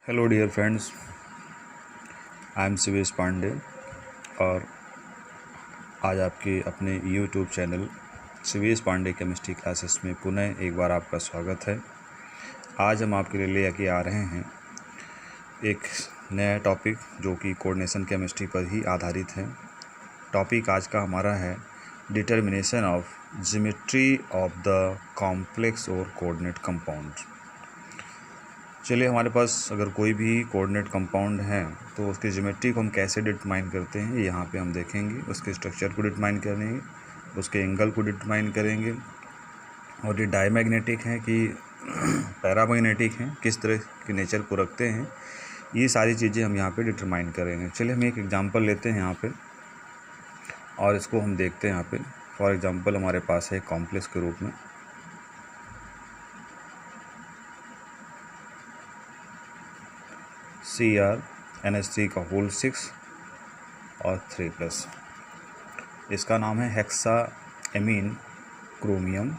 Hello dear friends, I am Shivesh Pandey और आज आपके अपने YouTube channel Shivesh Pandey chemistry classes में पुनः एक बार आपका स्वागत है। आज हम आपके लिए लेके आ रहे हैं एक नया टॉपिक जो कि कोऑर्डिनेशन केमिस्ट्री पर ही आधारित है। टॉपिक आज का हमारा है determination of geometry of the complex और कोऑर्डिनेट कंपाउंड। चलिए, हमारे पास अगर कोई भी कोऑर्डिनेट कंपाउंड है तो उसकी ज्योमेट्री को हम कैसे डिटरमाइन करते हैं यहाँ पे हम देखेंगे। उसके स्ट्रक्चर को डिटरमाइन करेंगे, उसके एंगल को डिटरमाइन करेंगे, और ये डायमैग्नेटिक हैं कि पैरामैग्नेटिक हैं, किस तरह के नेचर को रखते हैं, ये सारी चीज़ें हम यहाँ पे डिटरमाइन करेंगे। चलिए हम एक एग्जांपल लेते हैं यहाँ पे और इसको हम देखते हैं। यहाँ पे फॉर एग्जांपल हमारे पास है कॉम्प्लेक्स के रूप में CrNH3 का होल 6 और 3+। इसका नाम है hexa amine chromium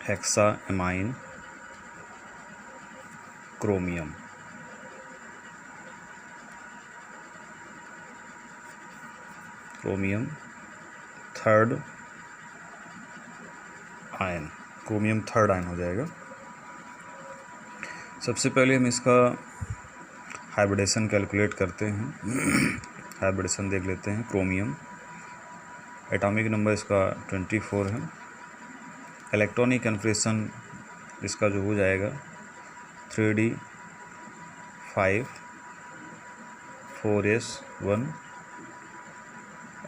hexa amine chromium. Chromium third ion, chromium third ion हो जाएगा। सबसे पहले हम इसका हाइब्रिडेशन कैलकुलेट करते हैं। हाइब्रिडेशन देख लेते हैं। क्रोमियम एटॉमिक नंबर इसका 24 है। इलेक्ट्रॉनिक कन्फर्मेशन इसका जो हो जाएगा 3d5 4s1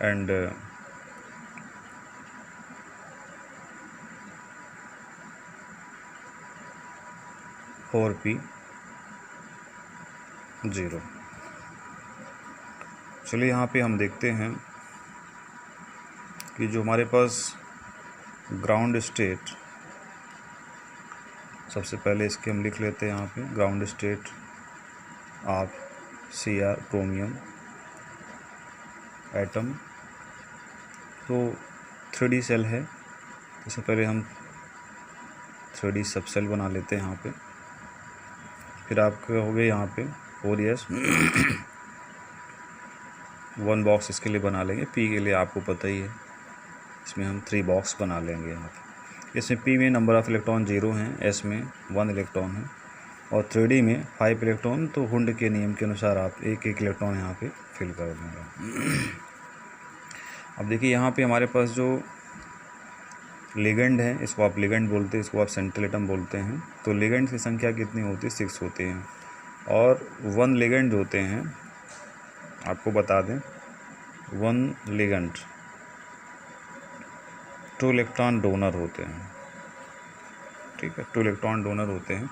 एंड P0। चलिए यहाँ पे हम देखते हैं कि जो हमारे पास ग्राउंड स्टेट, सबसे पहले इसके हम लिख लेते हैं यहाँ पे ground state of Cr chromium atom. तो 3D सेल है, सबसे पहले हम 3D सब सेल बना लेते हैं यहाँ पे। फिर आपके हो गए यहाँ पे 4s 1 बॉक्स इसके लिए बना लेंगे। P के लिए आपको पता ही है, इसमें हम 3 बॉक्स बना लेंगे यहाँ पे। इसमें P में नंबर ऑफ़ इलेक्ट्रॉन 0 हैं, S में 1 इलेक्ट्रॉन है और 3D में 5 इलेक्ट्रॉन। तो हुंड के नियम के अनुसार आप एक एक इलेक्ट्रॉन यहाँ पे फिल कर देंगे। अब देखिए यहाँ पे हमारे पास जो लिगेंड है, इसको आप लिगेंड बोलते हैं, इसको आप सेंट्रल एटम बोलते हैं। तो लिगेंड की संख्या कितनी होती है? 6 होती हैं। और 1 लिगेंड होते हैं, आपको बता दें 1 लिगेंड 2 इलेक्ट्रॉन डोनर होते हैं। ठीक है, 2 इलेक्ट्रॉन डोनर होते हैं।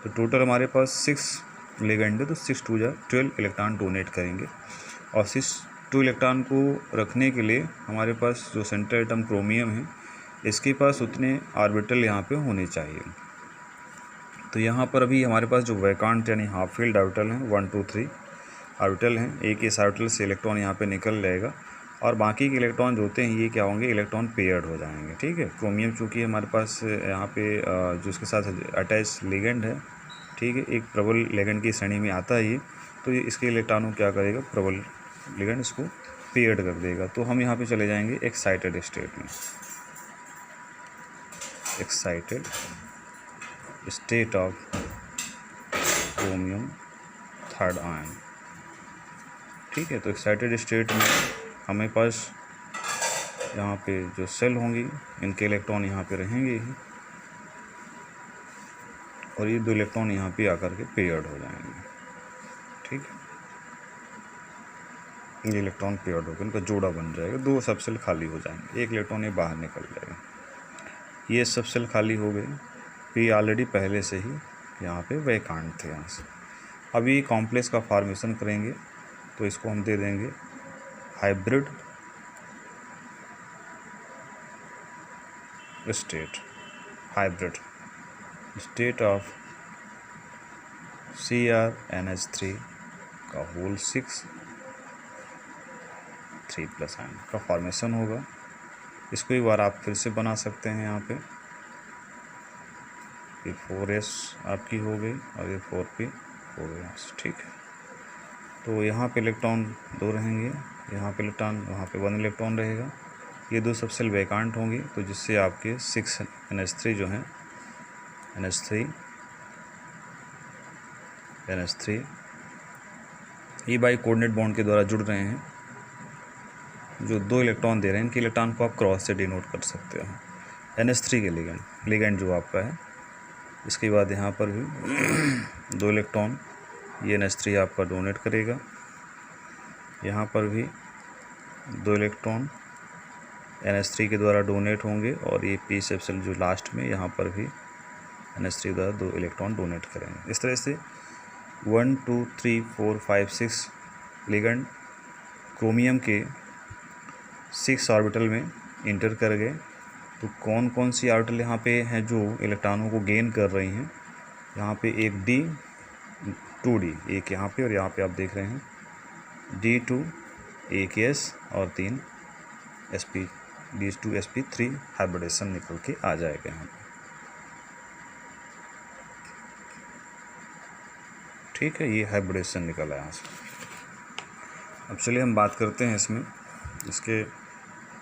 तो टोटल हमारे पास 6 लिगेंड है, तो 6 2 जा 12 इलेक्ट्रॉन डोनेट करेंगे। और 2 इलेक्ट्रॉन को रखने के लिए हमारे पास जो सेंट्रल एटम क्रोमियम है, इसके पास उतने ऑर्बिटल यहाँ पे होने चाहिए। तो यहाँ पर अभी हमारे पास जो वैकांट यानी हाफ फील्ड ऑर्बिटल हैं 1 2 3 ऑर्बिटल हैं। एक इस ऑर्बिटल से इलेक्ट्रॉन यहाँ पे निकल जाएगा और बाकी के इलेक्ट्रॉन जो होते हैं ये क्या होंगे? इलेक्ट्रॉन पेयर्ड हो जाएंगे। ठीक है, क्रोमियम चूँकि हमारे पास यहाँ पे जो इसके साथ अटैच लिगेंड है, ठीक है, एक प्रबल लिगेंड की श्रेणी में आता है ये, तो ये इसके इलेक्ट्रॉनों क्या करेगा? प्रबल लिगेंड इसको पेयर्ड कर देगा। तो हम यहाँ पे चले जाएंगे एक्साइटेड स्टेट में। Excited state of chromium third ion. ठीक है, तो एक्साइटेड स्टेट में हमें पास यहाँ पे जो सेल होंगी, इनके इलेक्ट्रॉन यहाँ पे रहेंगे ही और ये 2 इलेक्ट्रॉन यहाँ पे आकर के पेयर्ड हो जाएंगे। ठीक है, ये इलेक्ट्रॉन पेयर्ड होकर इनका जोड़ा बन जाएगा, 2 सब सेल खाली हो जाएंगे, 1 इलेक्ट्रॉन ये बाहर निकल जाएगा। ये सब सेल खाली हो गए। P ऑलरेडी पहले से ही यहाँ पे वैकांट थे यहाँ से। अभी कॉम्प्लेक्स का फॉर्मेशन करेंगे, तो इसको हम दे देंगे hybrid state. Hybrid state of CrNH3 का होल 6 3+ आयन का फॉर्मेशन होगा। इसको एक बार आप फिर से बना सकते हैं यहाँ पे। ये 4s आपकी हो गई और ये 4p हो गई यहाँ से, ठीक है। तो यहाँ पे इलेक्ट्रॉन 2 रहेंगे, यहाँ पे इलेक्ट्रॉन, वहाँ पे 1 इलेक्ट्रॉन रहेगा। ये 2 सबसेल वैकांट होंगी, तो जिससे आपके 6 NH3 जो हैं, NH3 ये बाई कोऑर्डिनेट बॉन्ड के द्वारा जुड़ रहे हैं। जो 2 इलेक्ट्रॉन दे रहे हैं, इनके इलेक्ट्रॉन को आप क्रॉस से डिनोट कर सकते हो। NH3 के लिगेंड जो आपका है। इसके बाद यहाँ पर भी 2 इलेक्ट्रॉन ये NH3 आपका डोनेट करेगा। यहाँ पर भी 2 इलेक्ट्रॉन NH3 के द्वारा डोनेट होंगे और ये p सबसेल जो लास्ट में, यहाँ पर भी NH3 द्वारा 2 इलेक्ट्रॉन डोनेट करेंगे। इस तरह से 1 2 3 4 5 6 लिगेंड क्रोमियम के 6 ऑर्बिटल में इंटर कर गए। तो कौन कौन सी ऑर्बिटल यहाँ पे हैं जो इलेक्ट्रॉनों को गेन कर रही हैं? यहाँ पे एक D 2D, एक यहाँ पे और यहाँ पे आप देख रहे हैं D2, एक S और 3 sp, D2 sp3 हाइब्रिडेशन निकल के आ जाएगा यहाँ पे, ठीक है। ये हाइब्रिडेशन निकला यहाँ से। अब चलिए हम बात करते हैं इसके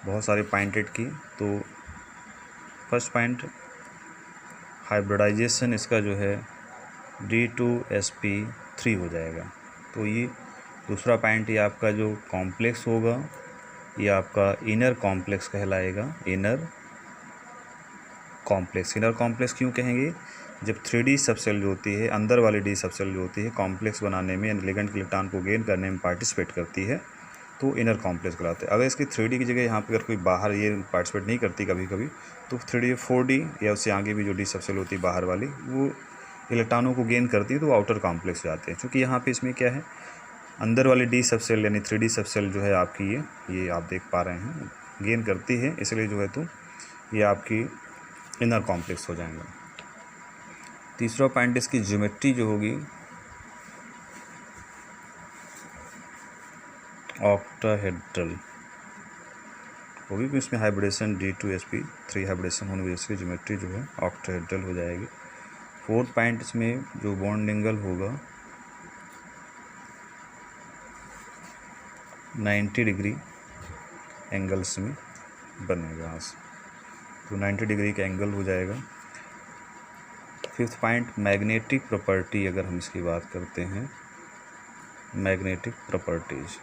बहुत सारे पॉइंटेड की। तो फर्स्ट पॉइंट, हाइब्रिडाइजेशन इसका जो है D2 sp3 हो जाएगा। तो ये दूसरा पॉइंट, ये आपका जो कॉम्प्लेक्स होगा ये आपका इनर कॉम्प्लेक्स कहलाएगा। इनर कॉम्प्लेक्स क्यों कहेंगे? जब 3D सबसेल जो होती है, अंदर वाली D सबसेल जो होती है, कॉम्प्लेक्स बनाने में यानी लिगेंड के इलेक्ट्रॉन को गेन करने में पार्टिसिपेट करती है, तो इनर कॉम्प्लेक्स कहलाते हैं। अगर इसकी 3D की जगह यहाँ पे अगर कोई बाहर ये पार्टिसिपेट नहीं करती कभी कभी, तो 3D 4D या उससे आगे भी जो D सबसेल होती है बाहर वाली, वो इलेक्ट्रॉनों को गेन करती है, तो आउटर कॉम्प्लेक्स जाते हैं। चूँकि यहाँ पे इसमें क्या है, अंदर वाली D सबसेल यानी 3D सबसेल जो है आपकी, ये आप देख पा रहे हैं, गेन करती है, इसलिए जो है तो ये आपकी इनर कॉम्प्लेक्स हो जाएंगे। तीसरा पॉइंट, इसकी ज्योमेट्री जो होगी ऑक्टाहेड्रल होगी, क्योंकि इसमें हाइब्रिडेशन D2 sp3 हाइब्रिडेशन होने की वजह से ज्योमेट्री जो है ऑक्टाहेड्रल हो जाएगी। फोर्थ पॉइंट, इसमें जो बॉन्ड एंगल होगा 90 डिग्री एंगल्स में बनेगा यहाँ से, तो 90 डिग्री का एंगल हो जाएगा। फिफ्थ पॉइंट, मैग्नेटिक प्रॉपर्टी, अगर हम इसकी बात करते हैं, मैग्नेटिक प्रॉपर्टीज,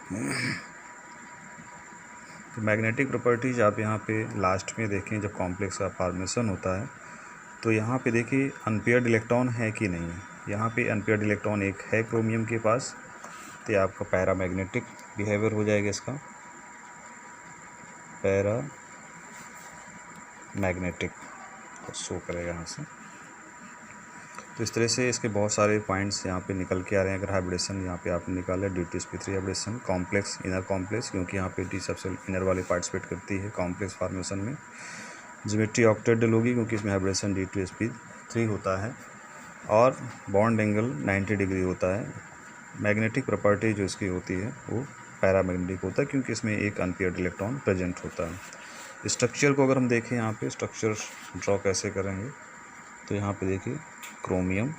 तो मैग्नेटिक प्रॉपर्टीज आप यहाँ पे लास्ट में देखें, जब कॉम्प्लेक्स का फॉर्मेशन होता है तो यहाँ पे देखिए अनपेयर्ड इलेक्ट्रॉन है कि नहीं है। यहाँ पे अनपेयर्ड इलेक्ट्रॉन एक है क्रोमियम के पास, तो ये आपका पैरामैग्नेटिक बिहेवियर हो जाएगा, इसका पैरामैग्नेटिक शो करेगा यहाँ से। तो इस तरह से इसके बहुत सारे पॉइंट्स यहाँ पे निकल के आ रहे हैं। अगर हाइब्रिडेशन यहाँ पे आपने निकाला D2 sp3 hybridisation, complex, inner complex, क्योंकि यहाँ पे D सबसेल इनर वाले पार्टिसिपेट करती है कॉम्प्लेक्स फॉर्मेशन में। ज्योमेट्री ऑक्टाहेड्रल होगी क्योंकि इसमें हाइब्रिडेशन D2 sp3 होता है और बॉन्ड एंगल 90 डिग्री होता है। मैग्नेटिक प्रॉपर्टी जो इसकी होती है वो पैरामैग्नेटिक होता है, क्योंकि इसमें एक अनपेयर्ड इलेक्ट्रॉन प्रेजेंट होता है। स्ट्रक्चर को अगर हम देखें, यहाँ पे स्ट्रक्चर ड्रॉ कैसे करेंगे, तो यहाँ पे देखिए क्रोमियम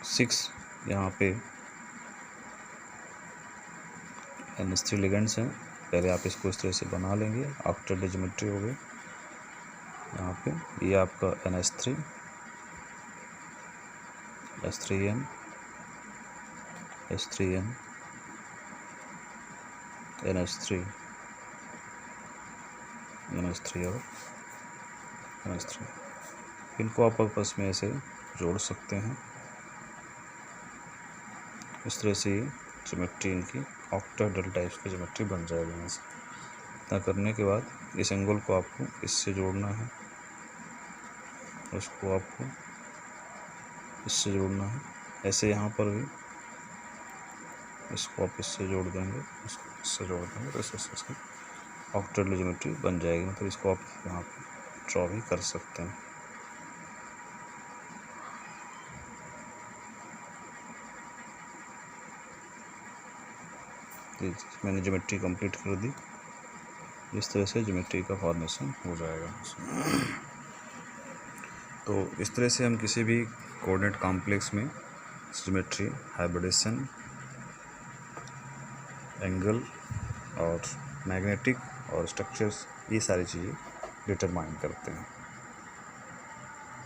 6, यहाँ पे NH3 लिगेंड्स हैं। पहले आप इसको इस तरह से बना लेंगे, ऑक्टाहेड्रल ज्योमेट्री हो गई। यहाँ पे ये आपका NH3, S3N, S3N, NH3, NH3 और NH3, इनको आप आपस में ऐसे जोड़ सकते हैं। इस तरह से ज्योमेट्री इनकी ऑक्टाहेड्रल टाइप्स की ज्योमेट्री बन जाएगी। यहाँ से इतना करने के बाद इस एंगल को आपको इससे जोड़ना है, उसको आपको इससे जोड़ना है। ऐसे यहाँ पर भी इसको आप इससे जोड़ देंगे, इसको इससे जोड़ देंगे, तो इससे ऑक्टाहेड्रल ज्योमेट्री बन जाएगी। मतलब इसको आप यहाँ पे ड्रॉ भी कर सकते हैं। मैंने ज्योमेट्री कंप्लीट कर दी। इस तरह से ज्योमेट्री का फॉर्मेशन हो जाएगा। तो इस तरह से हम किसी भी कोऑर्डिनेट कॉम्प्लेक्स में सिमेट्री, हाइब्रिडेशन, एंगल और मैग्नेटिक और स्ट्रक्चर्स, ये सारी चीज़ें डिटरमाइन करते हैं।